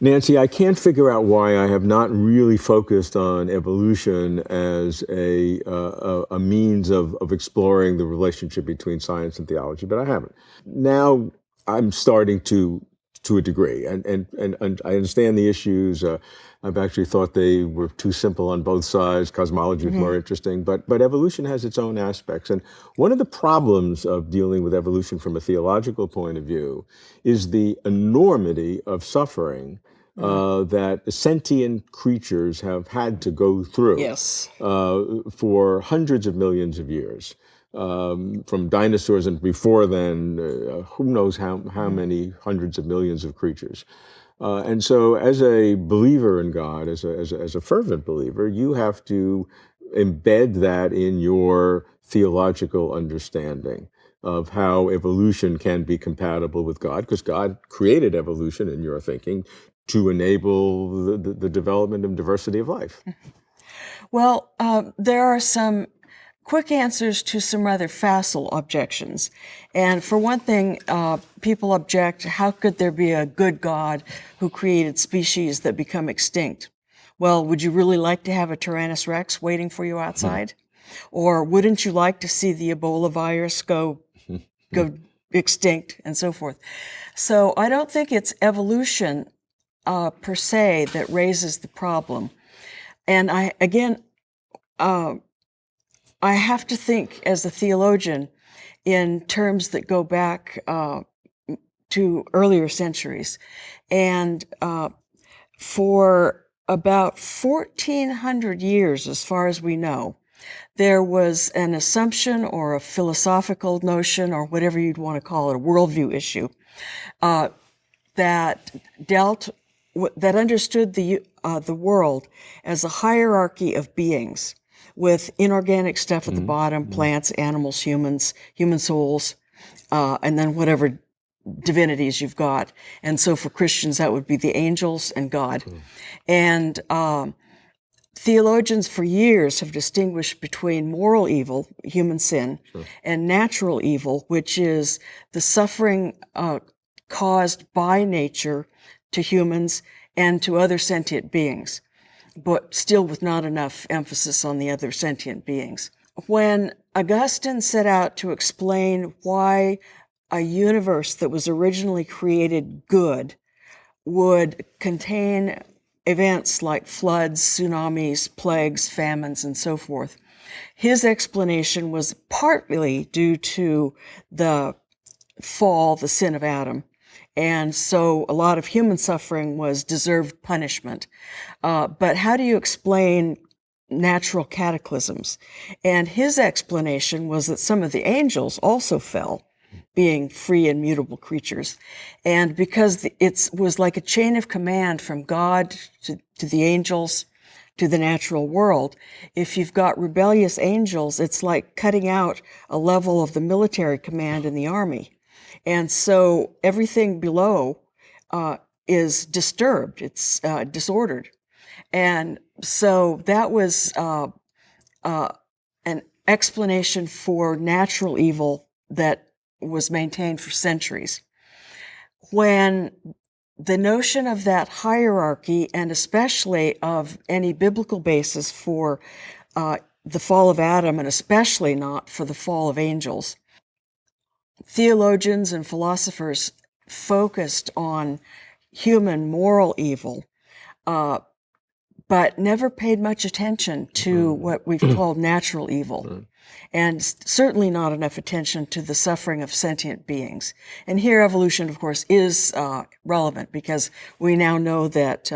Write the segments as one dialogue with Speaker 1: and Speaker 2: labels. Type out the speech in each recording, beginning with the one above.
Speaker 1: Nancey, I can't figure out why I have not really focused on evolution as a means of exploring the relationship between science and theology, but I haven't. Now I'm starting to a degree, and I understand the issues. I've actually thought they were too simple on both sides. Cosmology is more interesting, but evolution has its own aspects. And one of the problems of dealing with evolution from a theological point of view is the enormity of suffering that sentient creatures have had to go through for hundreds of millions of years. From dinosaurs and before then, who knows how many hundreds of millions of creatures. And so as a believer in God, as a fervent believer, you have to embed that in your theological understanding of how evolution can be compatible with God, because God created evolution in your thinking to enable the development and diversity of life.
Speaker 2: Well, there are some quick answers to some rather facile objections. And for one thing, people object, how could there be a good God who created species that become extinct? Well, would you really like to have a Tyrannosaurus Rex waiting for you outside? Or wouldn't you like to see the Ebola virus go extinct and so forth? So I don't think it's evolution per se that raises the problem. And I have to think as a theologian in terms that go back to earlier centuries. And for about 1,400 years, as far as we know, there was an assumption or a philosophical notion, or whatever you'd want to call it, a worldview issue, that understood the world as a hierarchy of beings, with inorganic stuff at the bottom, plants, animals, humans, human souls, and then whatever divinities you've got. And so for Christians, that would be the angels and God. And theologians for years have distinguished between moral evil, human sin, and natural evil, which is the suffering caused by nature to humans and to other sentient beings, but still with not enough emphasis on the other sentient beings. When Augustine set out to explain why a universe that was originally created good would contain events like floods, tsunamis, plagues, famines, and so forth, his explanation was partly due to the fall, the sin of Adam. And so a lot of human suffering was deserved punishment. But how do you explain natural cataclysms? And his explanation was that some of the angels also fell, being free and mutable creatures. And because it was like a chain of command from God to the angels to the natural world, if you've got rebellious angels, it's like cutting out a level of the military command in the army. And so everything below is disturbed, it's disordered. And so that was an explanation for natural evil that was maintained for centuries. When the notion of that hierarchy, and especially of any biblical basis for the fall of Adam, and especially not for the fall of angels, theologians and philosophers focused on human moral evil, but never paid much attention to what we've called natural evil, and certainly not enough attention to the suffering of sentient beings. And here evolution, of course, is relevant, because we now know that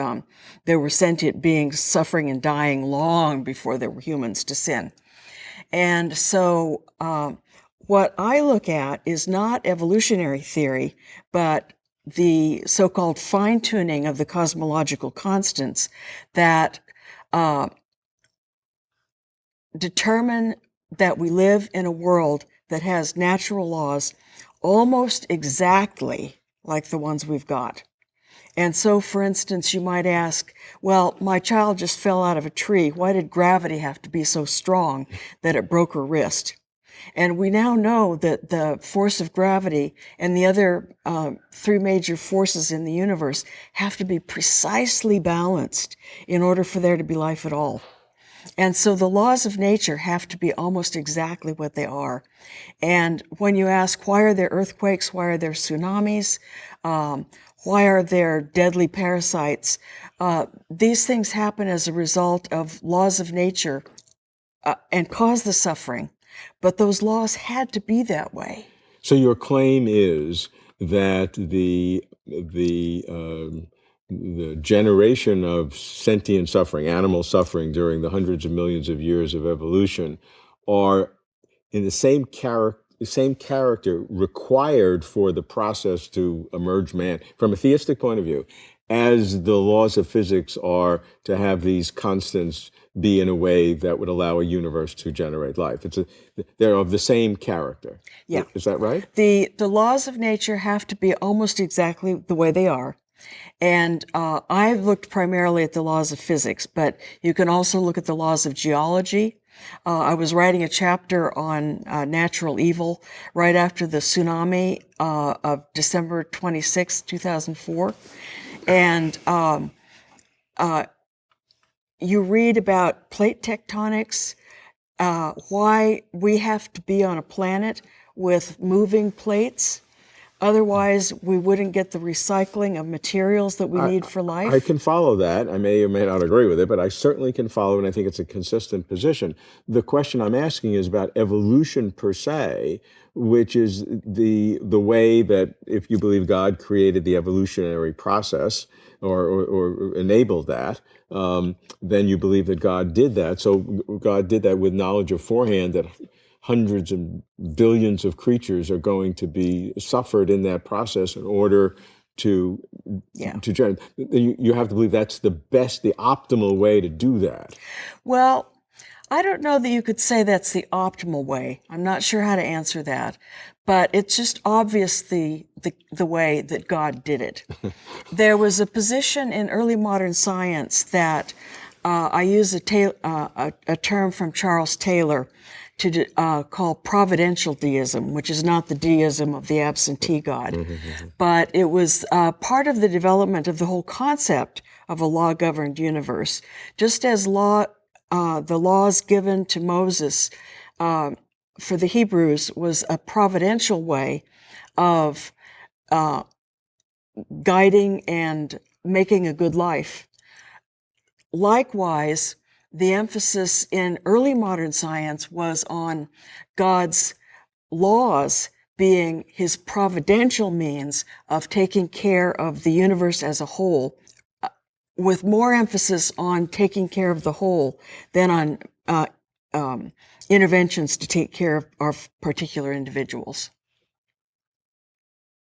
Speaker 2: there were sentient beings suffering and dying long before there were humans to sin. And so what I look at is not evolutionary theory, but the so-called fine-tuning of the cosmological constants that determine that we live in a world that has natural laws almost exactly like the ones we've got. And so, for instance, you might ask, well, my child just fell out of a tree. Why did gravity have to be so strong that it broke her wrist? And we now know that the force of gravity and the other three major forces in the universe have to be precisely balanced in order for there to be life at all. And so the laws of nature have to be almost exactly what they are. And when you ask, why are there earthquakes? Why are there tsunamis? Why are there deadly parasites? These things happen as a result of laws of nature and cause the suffering. But those laws had to be that way.
Speaker 1: So your claim is that the generation of sentient suffering, animal suffering during the hundreds of millions of years of evolution, are in the same character required for the process to emerge man, from a theistic point of view, as the laws of physics are to have these constants be in a way that would allow a universe to generate life. They're of the same character.
Speaker 2: Yeah.
Speaker 1: Is that right?
Speaker 2: The laws of nature have to be almost exactly the way they are. And I've looked primarily at the laws of physics, but you can also look at the laws of geology. I was writing a chapter on natural evil right after the tsunami of December 26, 2004. And you read about plate tectonics, why we have to be on a planet with moving plates. Otherwise, we wouldn't get the recycling of materials that we need for life.
Speaker 1: I can follow that. I may or may not agree with it, but I certainly can follow it, and I think it's a consistent position. The question I'm asking is about evolution per se, which is the way that, if you believe God created the evolutionary process or enabled that, then you believe that God did that. So God did that with knowledge beforehand that hundreds and billions of creatures are going to be suffered in that process in order to generate. You have to believe that's the optimal way to do that.
Speaker 2: Well, I don't know that you could say that's the optimal way. I'm not sure how to answer that, but it's just obvious the way that God did it. There was a position in early modern science that I use a term from Charles Taylor to call Providential Deism, which is not the deism of the absentee God, but it was part of the development of the whole concept of a law-governed universe. Just as the laws given to Moses for the Hebrews was a providential way of guiding and making a good life. Likewise, the emphasis in early modern science was on God's laws being his providential means of taking care of the universe as a whole, with more emphasis on taking care of the whole than on interventions to take care of particular individuals.